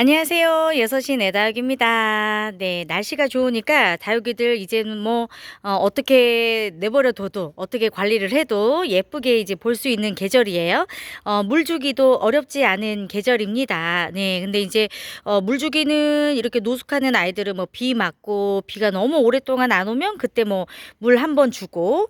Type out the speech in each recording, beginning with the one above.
안녕하세요. 6시 내 다육입니다. 네, 날씨가 좋으니까 다육이들 이제는 뭐 어떻게 내버려 둬도 어떻게 관리를 해도 예쁘게 이제 볼 수 있는 계절이에요. 물 주기도 어렵지 않은 계절입니다. 네, 근데 이제 물 주기는 이렇게 노숙하는 아이들은 뭐 비 맞고 비가 너무 오랫동안 안 오면 그때 뭐 물 한 번 주고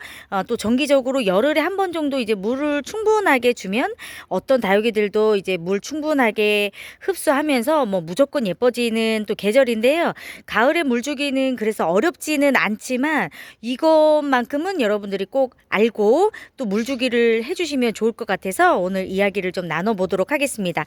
또 정기적으로 열흘에 한 번 정도 이제 물을 충분하게 주면 어떤 다육이들도 이제 물 충분하게 흡수하면서 뭐 무조건 예뻐지는 또 계절인데요. 가을에 물주기는 그래서 어렵지는 않지만 이것만큼은 여러분들이 꼭 알고 또 물주기를 해주시면 좋을 것 같아서 오늘 이야기를 좀 나눠보도록 하겠습니다.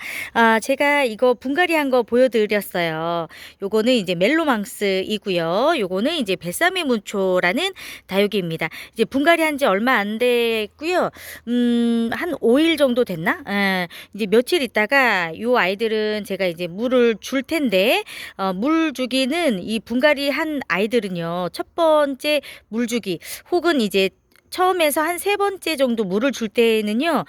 제가 이거 분갈이 한 거 보여드렸어요. 요거는 이제 멜로망스이고요. 요거는 이제 뱃사미 문초라는 다육이입니다. 이제 분갈이 한 지 얼마 안 됐고요. 한 5일 정도 됐나? 이제 며칠 있다가 요 아이들은 제가 이제 물을 줄 텐데 물 주기는 이 분갈이 한 아이들은요. 첫 번째 물 주기 혹은 이제 처음에서 한 세 번째 정도 물을 줄 때에는요,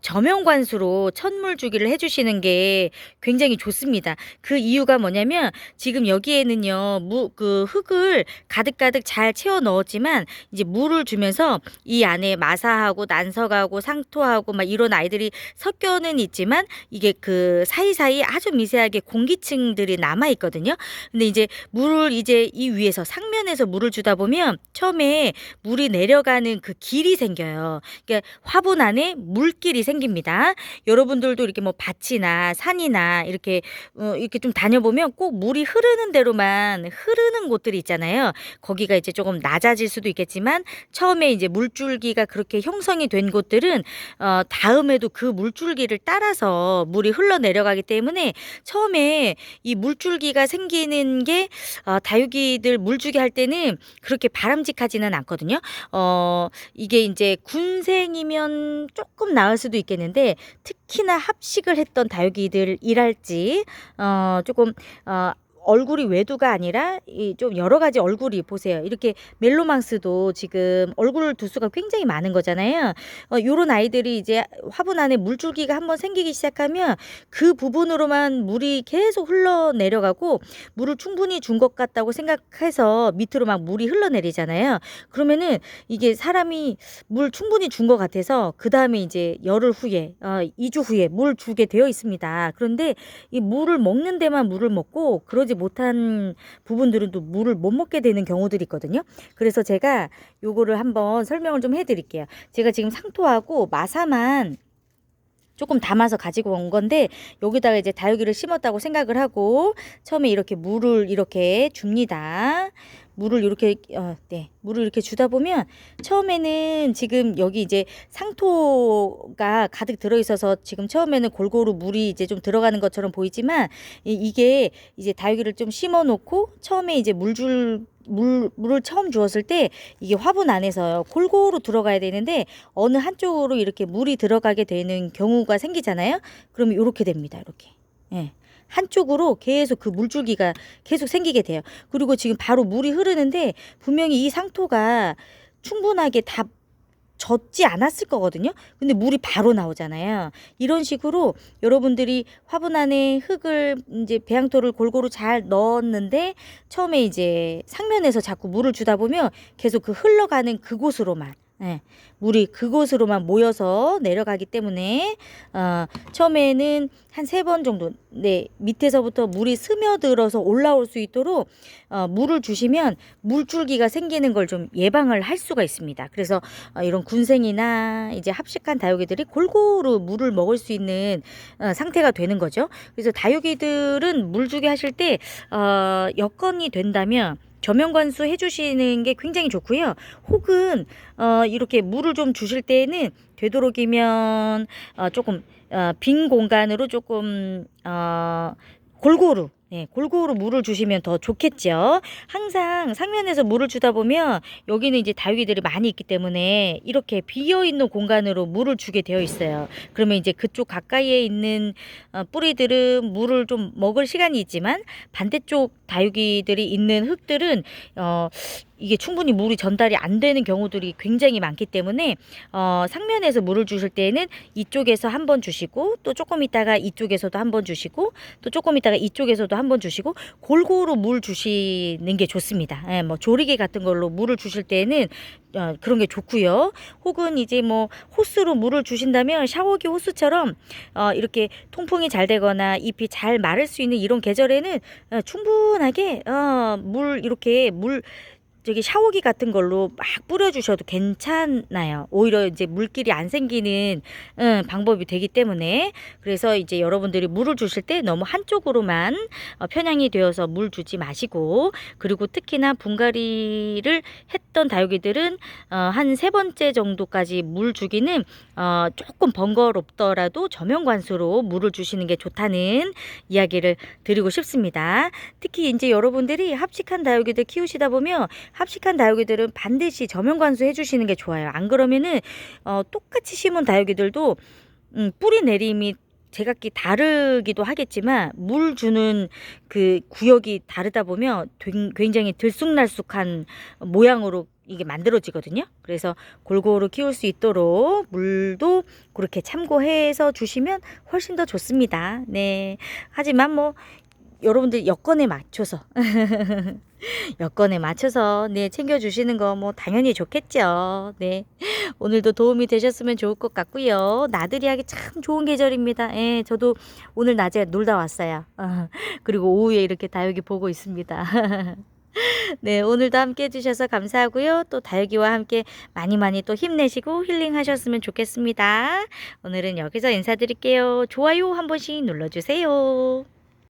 저명관수로 첫물 주기를 해주시는 게 굉장히 좋습니다. 그 이유가 뭐냐면, 지금 여기에는요, 그 흙을 가득가득 잘 채워 넣었지만, 이제 물을 주면서 이 안에 마사하고 난석하고 상토하고 막 이런 아이들이 섞여는 있지만, 이게 그 사이사이 아주 미세하게 공기층들이 남아있거든요. 근데 이제 물을 이제 이 위에서 상면에서 물을 주다 보면, 처음에 물이 내려가는 그 길이 생겨요. 그러니까 화분 안에 물길이 생깁니다. 여러분들도 이렇게 뭐 밭이나 산이나 이렇게 좀 다녀보면 꼭 물이 흐르는 대로만 흐르는 곳들이 있잖아요. 거기가 이제 조금 낮아질 수도 있겠지만 처음에 이제 물줄기가 그렇게 형성이 된 곳들은 다음에도 그 물줄기를 따라서 물이 흘러내려가기 때문에 처음에 이 물줄기가 생기는 게 다육이들 물주기 할 때는 그렇게 바람직하지는 않거든요. 이게 이제 군생이면 조금 나을 수도 있겠는데 특히나 합식을 했던 다육이들이랄지 조금 얼굴이 외두가 아니라 이 좀 여러 가지 얼굴이 보세요. 이렇게 멜로망스도 지금 얼굴 두수가 굉장히 많은 거잖아요. 요런 아이들이 이제 화분 안에 물줄기가 한번 생기기 시작하면 그 부분으로만 물이 계속 흘러내려가고 물을 충분히 준 것 같다고 생각해서 밑으로 막 물이 흘러내리잖아요. 그러면은 이게 사람이 물 충분히 준 것 같아서 그다음에 이제 열흘 후에 2주 후에 물 주게 되어 있습니다. 그런데 이 물을 먹는 데만 물을 먹고 그러지 못한 부분들은 또 물을 못 먹게 되는 경우들이 있거든요. 그래서 제가 요거를 한번 설명을 좀 해드릴게요. 제가 지금 상토하고 마사만 조금 담아서 가지고 온 건데 여기다가 이제 다육이를 심었다고 생각을 하고 처음에 이렇게 물을 이렇게 줍니다. 물을 이렇게 물을 이렇게 주다 보면 처음에는 지금 여기 이제 상토가 가득 들어 있어서 지금 처음에는 골고루 물이 이제 좀 들어가는 것처럼 보이지만 이게 이제 다육이를 좀 심어 놓고 처음에 이제 물을 처음 주었을 때 이게 화분 안에서 골고루 들어가야 되는데 어느 한쪽으로 이렇게 물이 들어가게 되는 경우가 생기잖아요. 그러면 이렇게 됩니다. 이렇게. 예. 한쪽으로 계속 그 물줄기가 계속 생기게 돼요. 그리고 지금 바로 물이 흐르는데 분명히 이 상토가 충분하게 다 젖지 않았을 거거든요. 근데 물이 바로 나오잖아요. 이런 식으로 여러분들이 화분 안에 흙을 이제 배양토를 골고루 잘 넣었는데 처음에 이제 상면에서 자꾸 물을 주다 보면 계속 그 흘러가는 그곳으로만 물이 그곳으로만 모여서 내려가기 때문에 처음에는 한 3번 정도 밑에서부터 물이 스며들어서 올라올 수 있도록 물을 주시면 물줄기가 생기는 걸 좀 예방을 할 수가 있습니다. 그래서 이런 군생이나 이제 합식한 다육이들이 골고루 물을 먹을 수 있는 상태가 되는 거죠. 그래서 다육이들은 물주기 하실 때 여건이 된다면 저명관수 해주시는 게 굉장히 좋고요. 혹은 이렇게 물을 좀 주실 때에는 되도록이면 조금 빈 공간으로 조금 골고루 네, 골고루 물을 주시면 더 좋겠죠. 항상 상면에서 물을 주다 보면 여기는 이제 다육이들이 많이 있기 때문에 이렇게 비어 있는 공간으로 물을 주게 되어 있어요. 그러면 이제 그쪽 가까이에 있는 뿌리들은 물을 좀 먹을 시간이 있지만 반대쪽 다육이들이 있는 흙들은 이게 충분히 물이 전달이 안 되는 경우들이 굉장히 많기 때문에 상면에서 물을 주실 때에는 이쪽에서 한 번 주시고 또 조금 있다가 이쪽에서도 한 번 주시고 또 조금 있다가 이쪽에서도 한 번 주시고 골고루 물 주시는 게 좋습니다. 예, 뭐 조리개 같은 걸로 물을 주실 때에는 그런 게 좋고요. 혹은 이제 뭐 호스로 물을 주신다면 샤워기 호스처럼 이렇게 통풍이 잘 되거나 잎이 잘 마를 수 있는 이런 계절에는 충분하게 물 이렇게 물 저기 샤워기 같은 걸로 막 뿌려주셔도 괜찮아요. 오히려 이제 물길이 안 생기는 방법이 되기 때문에 그래서 이제 여러분들이 물을 주실 때 너무 한쪽으로만 편향이 되어서 물 주지 마시고 그리고 특히나 분갈이를 했던 다육이들은 한 세 번째 정도까지 물 주기는 조금 번거롭더라도 저면관수로 물을 주시는 게 좋다는 이야기를 드리고 싶습니다. 특히 이제 여러분들이 합식한 다육이들 키우시다 보면 합식한 다육이들은 반드시 저면관수 해주시는 게 좋아요. 안 그러면은 똑같이 심은 다육이들도 뿌리 내림이 제각기 다르기도 하겠지만 물 주는 그 구역이 다르다 보면 굉장히 들쑥날쑥한 모양으로 이게 만들어지거든요. 그래서 골고루 키울 수 있도록 물도 그렇게 참고해서 주시면 훨씬 더 좋습니다. 네. 하지만 뭐 여러분들 여건에 맞춰서 여건에 맞춰서 네 챙겨주시는 거 뭐 당연히 좋겠죠. 네, 오늘도 도움이 되셨으면 좋을 것 같고요. 나들이 하기 참 좋은 계절입니다. 예, 저도 오늘 낮에 놀다 왔어요. 그리고 오후에 이렇게 다육이 보고 있습니다. 네, 오늘도 함께 해주셔서 감사하고요. 또 다육이와 함께 많이 많이 또 힘내시고 힐링하셨으면 좋겠습니다. 오늘은 여기서 인사드릴게요. 좋아요 한 번씩 눌러주세요.